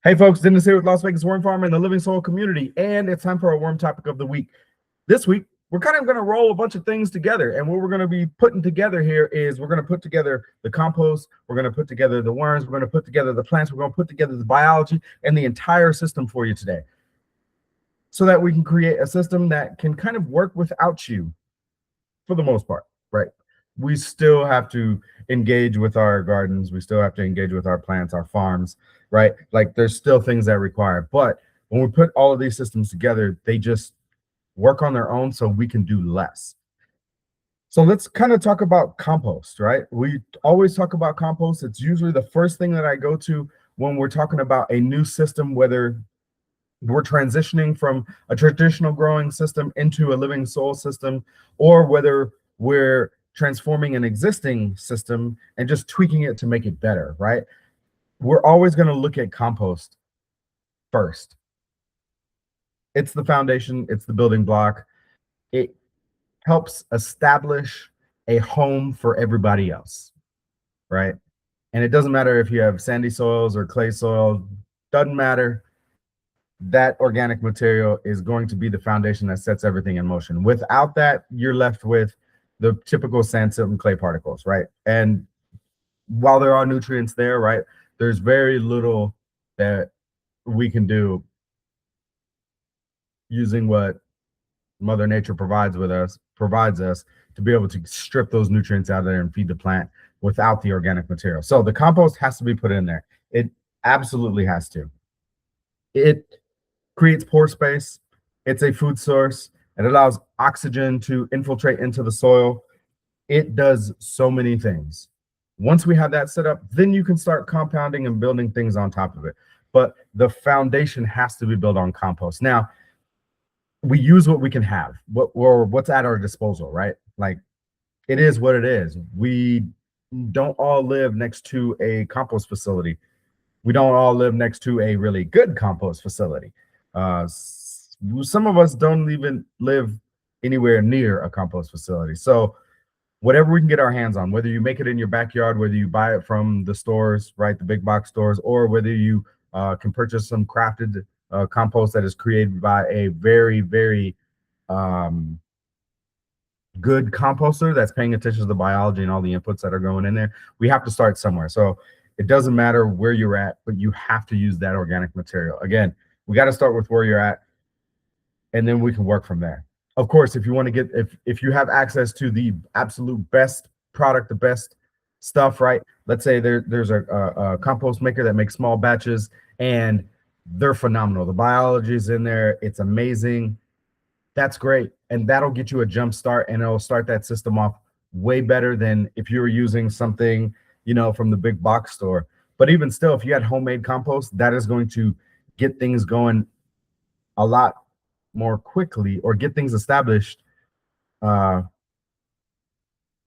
Hey folks, Dennis here with Las Vegas Worm Farm and the Living Soil community, and it's time for our worm topic of the week. This week, we're kind of going to roll a bunch of things together, and what we're going to be putting together here is we're going to put together the compost, we're going to put together the worms, we're going to put together the plants, we're going to put together the biology and the entire system for you today, so that we can create a system that can kind of work without you for the most part, right? We still have to engage with our gardens. We still have to engage with our plants, our farms, right? Like there's still things that require. But when we put all of these systems together, they just work on their own so we can do less. So let's kind of talk about compost, right? We always talk about compost. It's usually the first thing that I go to when we're talking about a new system, whether we're transitioning from a traditional growing system into a living soil system, or whether we're transforming an existing system and just tweaking it to make it better, right? We're always going to look at compost first. It's the foundation, it's the building block. It helps establish a home for everybody else, right? And it doesn't matter if you have sandy soils or clay soil, doesn't matter. That organic material is going to be the foundation that sets everything in motion. Without that, you're left with the typical sand, silt, and clay particles, right? And while there are nutrients there, right, there's very little that we can do using what Mother Nature provides us to be able to strip those nutrients out of there and feed the plant without the organic material. So the compost has to be put in there. It absolutely has to. It creates pore space. It's a food source. It allows oxygen to infiltrate into the soil. It does so many things. Once we have that set up, then you can start compounding and building things on top of it. But the foundation has to be built on compost. Now, we use what we can have, what's at our disposal, right? Like, it is what it is. We don't all live next to a compost facility. We don't all live next to a really good compost facility. Some of us don't even live anywhere near a compost facility. So whatever we can get our hands on, whether you make it in your backyard, whether you buy it from the stores, right, the big box stores, or whether you can purchase some crafted compost that is created by a very, very good composter that's paying attention to the biology and all the inputs that are going in there. We have to start somewhere. So it doesn't matter where you're at, but you have to use that organic material. Again, we got to start with where you're at, and then we can work from there. Of course, if you want to get, if you have access to the absolute best product, the best stuff, right? Let's say there's a compost maker that makes small batches and they're phenomenal. The biology is in there. It's amazing. That's great. And that'll get you a jump start, and it'll start that system off way better than if you were using something, you know, from the big box store. But even still, if you had homemade compost, that is going to get things going a lot more quickly, or get things established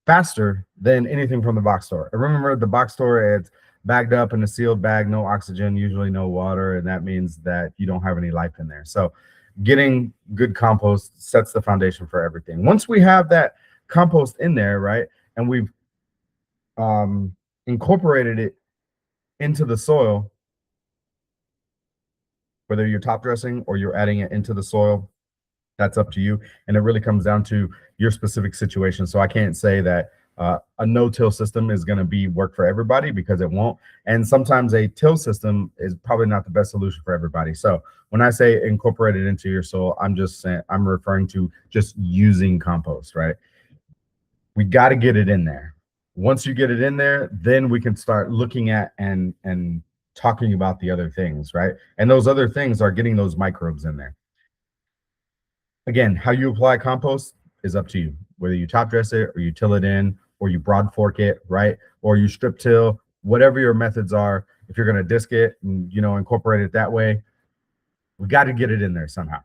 faster than anything from the box store. And remember, the box store, it's bagged up in a sealed bag, no oxygen, usually no water, and that means that you don't have any life in there. So getting good compost sets the foundation for everything. Once we have that compost in there, right, and we've incorporated it into the soil, whether you're top dressing or you're adding it into the soil, that's up to you. And it really comes down to your specific situation. So I can't say that a no-till system is going to work for everybody, because it won't. And sometimes a till system is probably not the best solution for everybody. So when I say incorporate it into your soil, I'm just saying, I'm referring to just using compost, right? We got to get it in there. Once you get it in there, then we can start looking at and talking about the other things, right? And those other things are getting those microbes in there. Again, how you apply compost is up to you, whether you top dress it or you till it in or you broad fork it, right? Or you strip till, whatever your methods are. If you're going to disc it and, you know, incorporate it that way, we got to get it in there somehow.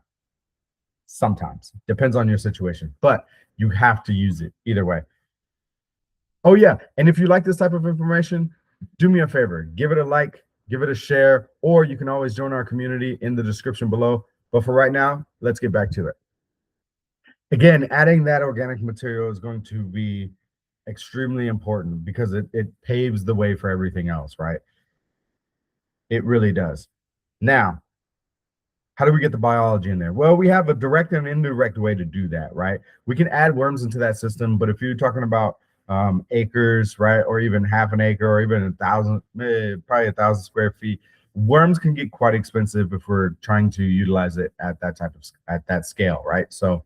Sometimes depends on your situation, but you have to use it either way. Oh yeah. And if you like this type of information, do me a favor, give it a like, give it a share, or you can always join our community in the description below. But for right now, let's get back to it. Again, adding that organic material is going to be extremely important, because it paves the way for everything else, right? It really does. Now, how do we get the biology in there? Well, we have a direct and indirect way to do that, right? We can add worms into that system, but if you're talking about acres, right, or even half an acre, or even probably 1,000 square feet, worms can get quite expensive if we're trying to utilize it at that scale, right? So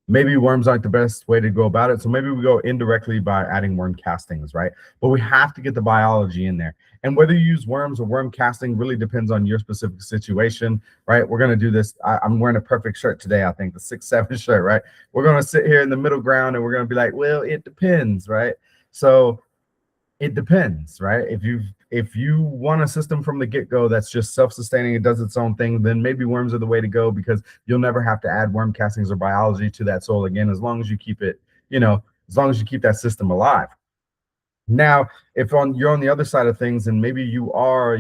maybe worms aren't the best way to go about it. So maybe we go indirectly by adding worm castings, right? But we have to get the biology in there. And whether you use worms or worm casting really depends on your specific situation, right? We're going to do this. I'm wearing a perfect shirt today, I think, the 6'7" shirt, right? We're going to sit here in the middle ground and we're going to be like, well, it depends, right? So it depends, right? If you want a system from the get-go that's just self-sustaining, it does its own thing, then maybe worms are the way to go, because you'll never have to add worm castings or biology to that soil again, as long as you keep it, as long as you keep that system alive. Now, if you're on the other side of things, and maybe you are,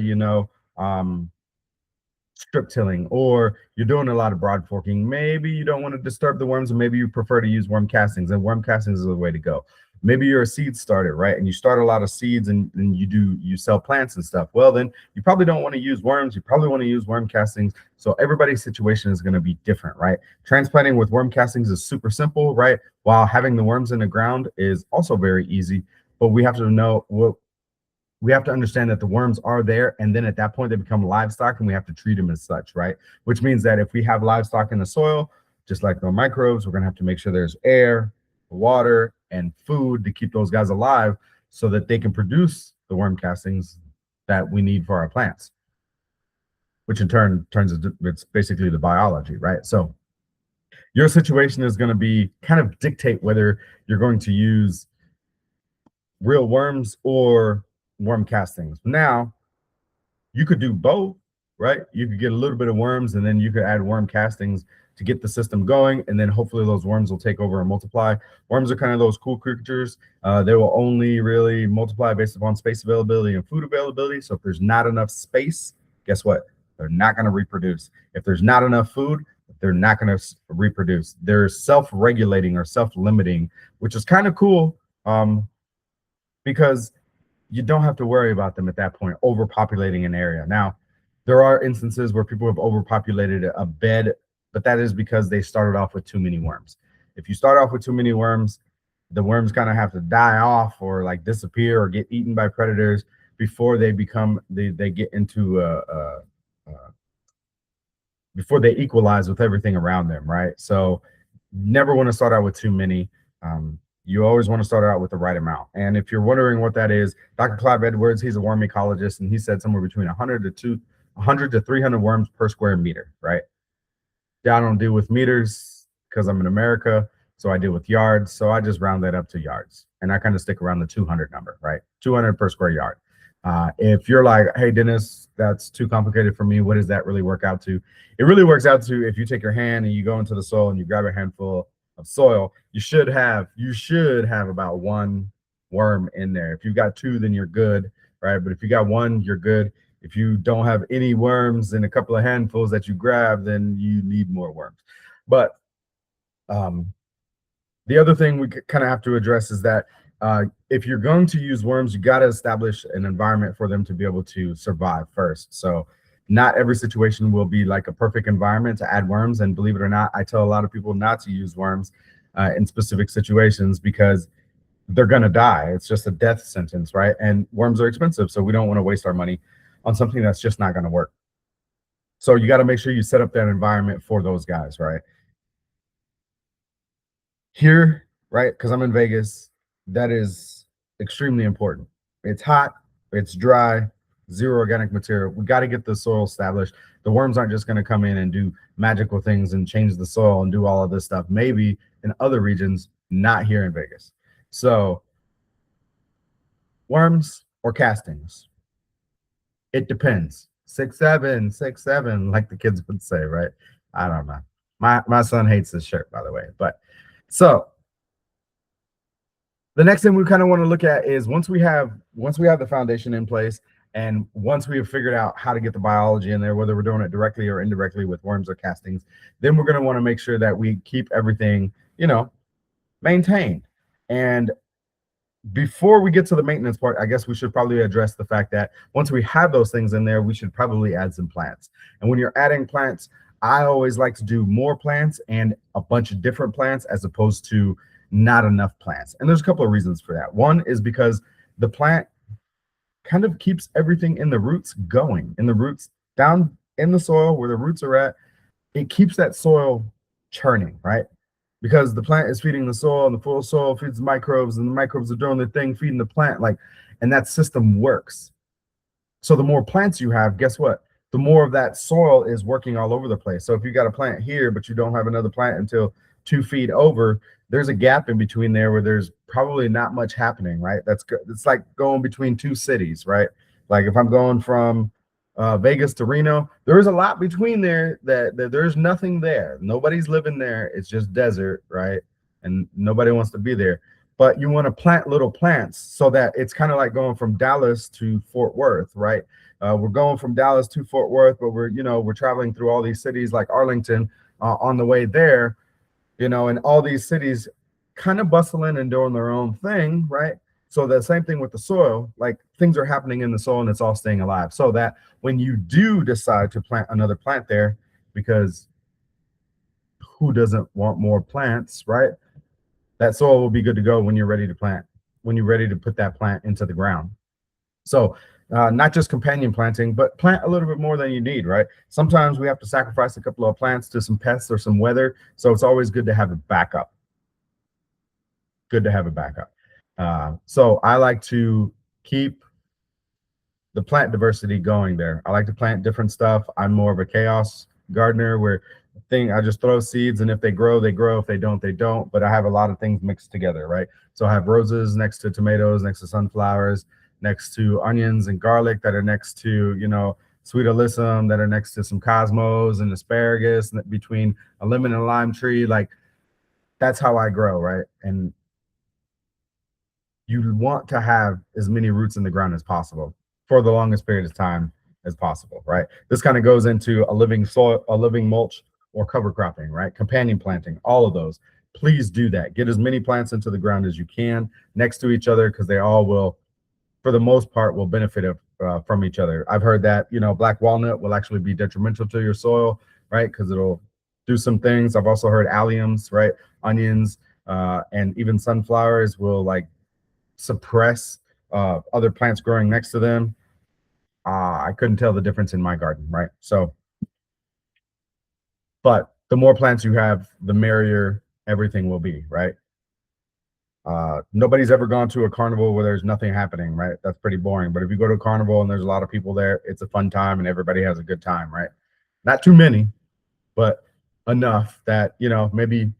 strip tilling, or you're doing a lot of broad forking, maybe you don't want to disturb the worms, and maybe you prefer to use worm castings, and worm castings is the way to go. Maybe you're a seed starter, right? And you start a lot of seeds, and you sell plants and stuff. Well, then you probably don't want to use worms. You probably want to use worm castings. So everybody's situation is going to be different, right? Transplanting with worm castings is super simple, right? While having the worms in the ground is also very easy. But we have to know we have to understand that the worms are there, and then at that point they become livestock, and we have to treat them as such, right? Which means that if we have livestock in the soil, just like the microbes, we're going to have to make sure there's air, water, and food to keep those guys alive, so that they can produce the worm castings that we need for our plants, which in turn it's basically the biology, right? So your situation is going to be kind of dictate whether you're going to use real worms or worm castings. Now, you could do both, right? You could get a little bit of worms, and then you could add worm castings to get the system going, and then hopefully those worms will take over and multiply. Worms are kind of those cool creatures. They will only really multiply based upon space availability and food availability. So if there's not enough space, guess what? They're not going to reproduce. If there's not enough food, they're not going to reproduce. They're self-regulating or self-limiting, which is kind of cool, because you don't have to worry about them at that point overpopulating an area. Now, there are instances where people have overpopulated a bed, but that is because they started off with too many worms. If you start off with too many worms, the worms kind of have to die off, or like disappear, or get eaten by predators before they get into before they equalize with everything around them, right? So never want to start out with too many. You always want to start out with the right amount. And if you're wondering what that is, Dr. Clive Edwards, he's a worm ecologist, and he said somewhere between 100 to 300 worms per square meter, right? Yeah, I don't deal with meters because I'm in America, so I deal with yards. So I just round that up to yards, and I kind of stick around the 200 number, right? 200 per square yard. If you're like, hey, Dennis, that's too complicated for me, what does that really work out to? It really works out to, if you take your hand and you go into the soil and you grab a handful of soil, you should have about one worm in there. If you've got two, then you're good, right? But if you got one, you're good. If you don't have any worms in a couple of handfuls that you grab, then you need more worms. But the other thing we kind of have to address is that if you're going to use worms, you got to establish an environment for them to be able to survive first. So not every situation will be like a perfect environment to add worms. And believe it or not, I tell a lot of people not to use worms in specific situations, because they're going to die. It's just a death sentence, right? And worms are expensive, so we don't want to waste our money on something that's just not going to work. So you got to make sure you set up that environment for those guys, right? Here, right, because I'm in Vegas, that is extremely important. It's hot, it's dry, zero organic material. We got to get the soil established. The worms aren't just going to come in and do magical things and change the soil and do all of this stuff. Maybe in other regions, not here in Vegas. So worms or castings, it depends. 6'7", 6'7", like the kids would say, right? I don't know. My son hates this shirt, by the way. But so the next thing we kind of want to look at is once we have the foundation in place, and once we have figured out how to get the biology in there, whether we're doing it directly or indirectly with worms or castings, then we're going to want to make sure that we keep everything, maintained. And before we get to the maintenance part, I guess we should probably address the fact that once we have those things in there, we should probably add some plants. And when you're adding plants, I always like to do more plants and a bunch of different plants as opposed to not enough plants. And there's a couple of reasons for that. One is because the plant kind of keeps everything in the roots going, in the roots down in the soil where the roots are at. It keeps that soil churning, right? Because the plant is feeding the soil and the full soil feeds the microbes and the microbes are doing their thing, feeding the plant, like, and that system works. So the more plants you have, guess what? The more of that soil is working all over the place. So if you got a plant here, but you don't have another plant until 2 feet over, there's a gap in between there where there's probably not much happening, right? It's like going between two cities, right? Like if I'm going from Vegas to Reno, there is a lot between there that there's nothing there. Nobody's living there. It's just desert, right? And nobody wants to be there. But you want to plant little plants so that it's kind of like going from Dallas to Fort Worth, right? We're going from Dallas to Fort Worth, but we're traveling through all these cities like Arlington on the way there, and all these cities kind of bustling and doing their own thing, right? So the same thing with the soil, like things are happening in the soil and it's all staying alive. So that when you do decide to plant another plant there, because who doesn't want more plants, right? That soil will be good to go when you're ready to plant, when you're ready to put that plant into the ground. So not just companion planting, but plant a little bit more than you need, right? Sometimes we have to sacrifice a couple of plants to some pests or some weather. So it's always good to have a backup. Good to have a backup. So I like to keep the plant diversity going there. I like to plant different stuff. I'm more of a chaos gardener where I just throw seeds, and if they grow, they grow. If they don't, they don't. But I have a lot of things mixed together, right? So I have roses next to tomatoes, next to sunflowers, next to onions and garlic that are next to, sweet alyssum, that are next to some cosmos and asparagus, and between a lemon and a lime tree. Like that's how I grow, right? And you want to have as many roots in the ground as possible for the longest period of time as possible, right? This kind of goes into a living soil, a living mulch, or cover cropping, right? Companion planting, all of those. Please do that. Get as many plants into the ground as you can next to each other, because they all will, for the most part, will benefit from each other. I've heard that, black walnut will actually be detrimental to your soil, right? Because it'll do some things. I've also heard alliums, right? Onions and even sunflowers will like suppress other plants growing next to them. I couldn't tell the difference in my garden, right? So, but the more plants you have, the merrier everything will be, right? Nobody's ever gone to a carnival where there's nothing happening, right? That's pretty boring. But if you go to a carnival and there's a lot of people there, it's a fun time and everybody has a good time, right? Not too many, but enough that, maybe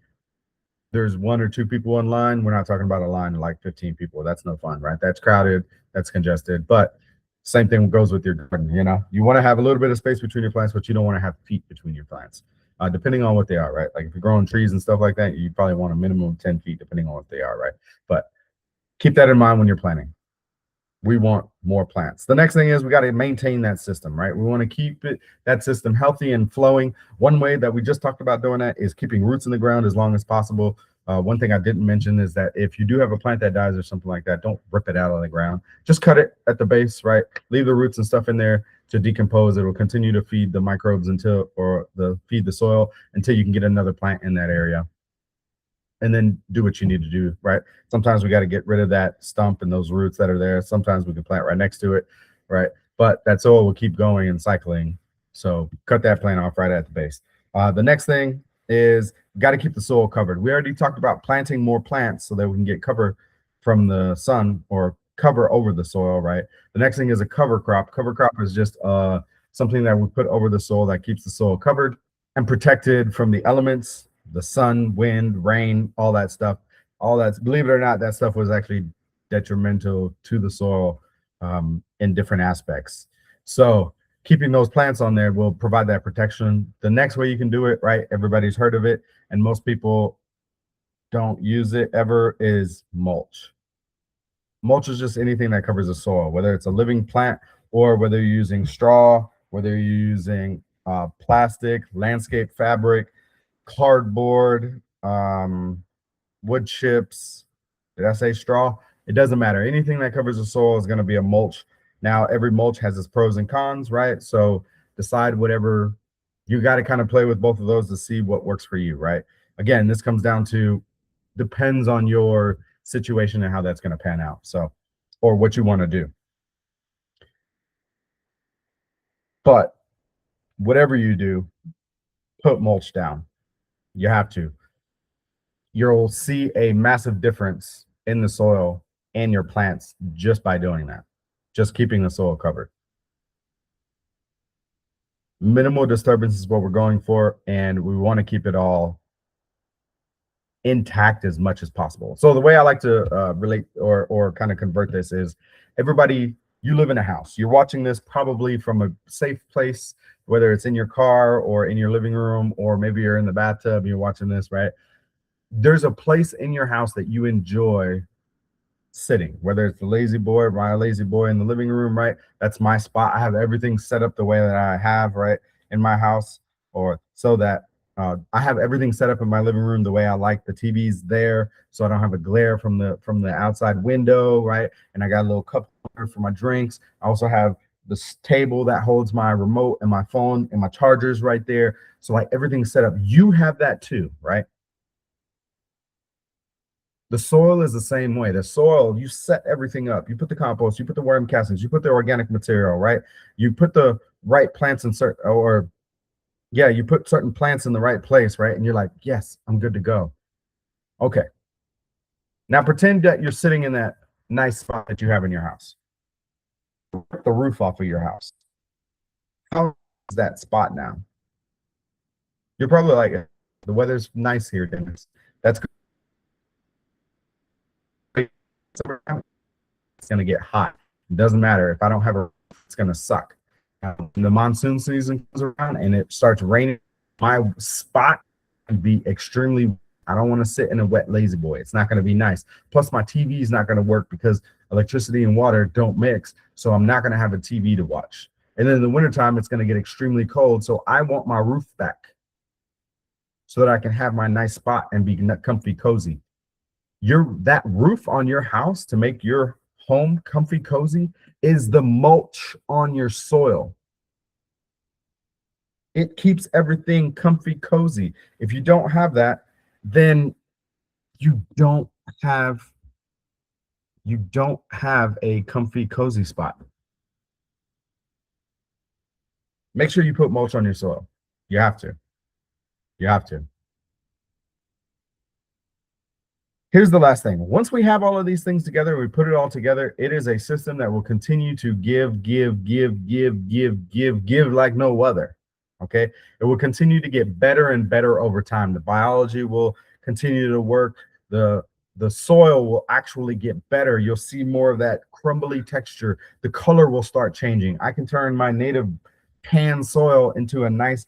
there's 1 or 2 people in line. We're not talking about a line of like 15 people. That's no fun, right? That's crowded, that's congested. But same thing goes with your garden. You want to have a little bit of space between your plants, but you don't want to have feet between your plants, depending on what they are, right? Like if you're growing trees and stuff like that, you probably want a minimum of 10 feet, depending on what they are, right? But keep that in mind when you're planting. We want more plants. The next thing is we got to maintain that system, right? We want to keep that system healthy and flowing. One way that we just talked about doing that is keeping roots in the ground as long as possible. One thing I didn't mention is that if you do have a plant that dies or something like that, don't rip it out of the ground. Just cut it at the base, right? Leave the roots and stuff in there to decompose. It will continue to feed the microbes feed the soil until you can get another plant in that area. And then do what you need to do, right? Sometimes we got to get rid of that stump and those roots that are there. Sometimes we can plant right next to it, right? But that soil will keep going and cycling. So cut that plant off right at the base. The next thing is got to keep the soil covered. We already talked about planting more plants so that we can get cover from the sun or cover over the soil, right? The next thing is a cover crop. Cover crop is just something that we put over the soil that keeps the soil covered and protected from the elements, the sun, wind, rain, all that stuff. All that's, believe it or not, that stuff was actually detrimental to the soil in different aspects. So keeping those plants on there will provide that protection. The next way you can do it, right? Everybody's heard of it, and most people don't use it ever, is mulch. Mulch is just anything that covers the soil, whether it's a living plant or whether you're using straw, whether you're using plastic, landscape fabric, cardboard, wood chips. Did I say straw? It doesn't matter. Anything that covers the soil is going to be a mulch. Now, every mulch has its pros and cons, right? So decide whatever. You got to kind of play with both of those to see what works for you, right? Again, this comes down to depends on your situation and how that's going to pan out. So, or what you want to do. But whatever you do, put mulch down. You have to. You'll see a massive difference in the soil and your plants just by doing that, just keeping the soil covered. Minimal disturbance is what we're going for, and we want to keep it all intact as much as possible. So the way I like to relate or kind of convert this is everybody, you live in a house. You're watching this probably from a safe place, whether it's in your car or in your living room, or maybe you're in the bathtub and you're watching this, right? There's a place in your house that you enjoy sitting, whether it's the lazy boy, my lazy boy in the living room, right? That's my spot. I have everything set up the way that I have, right, in my house, or so that I have everything set up in my living room the way I like. The TV's there, so I don't have a glare from the outside window, right? And I got a little cup for my drinks. I also have this table that holds my remote and my phone and my chargers right there. So like everything's set up. You have that too, right? The soil is the same way. The soil, you set everything up. You put the compost, you put the worm castings, you put the organic material, right? You put the right plants in certain, or yeah, you put certain plants in the right place, right? And you're like, yes, I'm good to go. Okay. Now pretend that you're sitting in that nice spot that you have in your house. Rip the roof off of your house. How is that spot now? You're probably like, the weather's nice here, Dennis. That's good. It's going to get hot. It doesn't matter. If I don't have a, it's going to suck. When the monsoon season comes around and it starts raining, my spot can be extremely, I don't want to sit in a wet lazy boy. It's not going to be nice. Plus my TV is not going to work because electricity and water don't mix. So I'm not going to have a TV to watch. And then in the wintertime, it's going to get extremely cold. So I want my roof back so that I can have my nice spot and be comfy, cozy. That roof on your house to make your home comfy, cozy is the mulch on your soil. It keeps everything comfy, cozy. If you don't have that, then you don't have a comfy, cozy spot. Make sure you put mulch on your soil. You have to. You have to. Here's the last thing. Once we have all of these things together, we put it all together, it is a system that will continue to give like no other. Okay. It will continue to get better and better over time. The biology will continue to work. The soil will actually get better. You'll see more of that crumbly texture. The color will start changing. I can turn my native tan soil into a nice,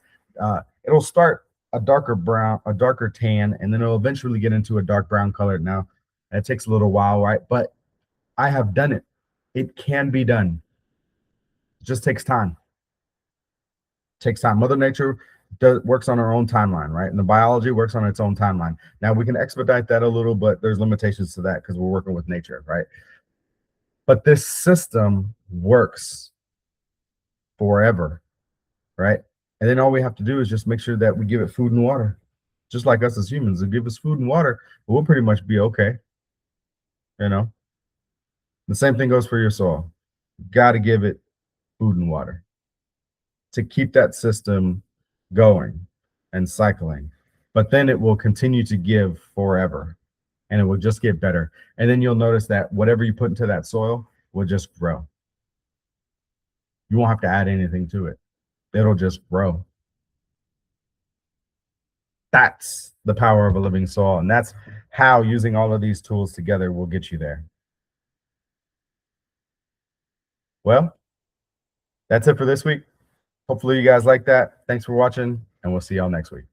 it'll start a darker brown, a darker tan, and then it'll eventually get into a dark brown color. Now, that takes a little while, right? But I have done it. It can be done. It just takes time. It takes time. Mother Nature works on her own timeline, right? And the biology works on its own timeline. Now, we can expedite that a little, but there's limitations to that because we're working with nature, right? But this system works forever, right? And then all we have to do is just make sure that we give it food and water, just like us as humans. If give us food and water, we'll pretty much be okay. You know, the same thing goes for your soil. Got to give it food and water to keep that system going and cycling. But then it will continue to give forever, and it will just get better. And then you'll notice that whatever you put into that soil will just grow. You won't have to add anything to it. It'll just grow. That's the power of a living soil. And that's how using all of these tools together will get you there. Well, that's it for this week. Hopefully you guys like that. Thanks for watching, and we'll see y'all next week.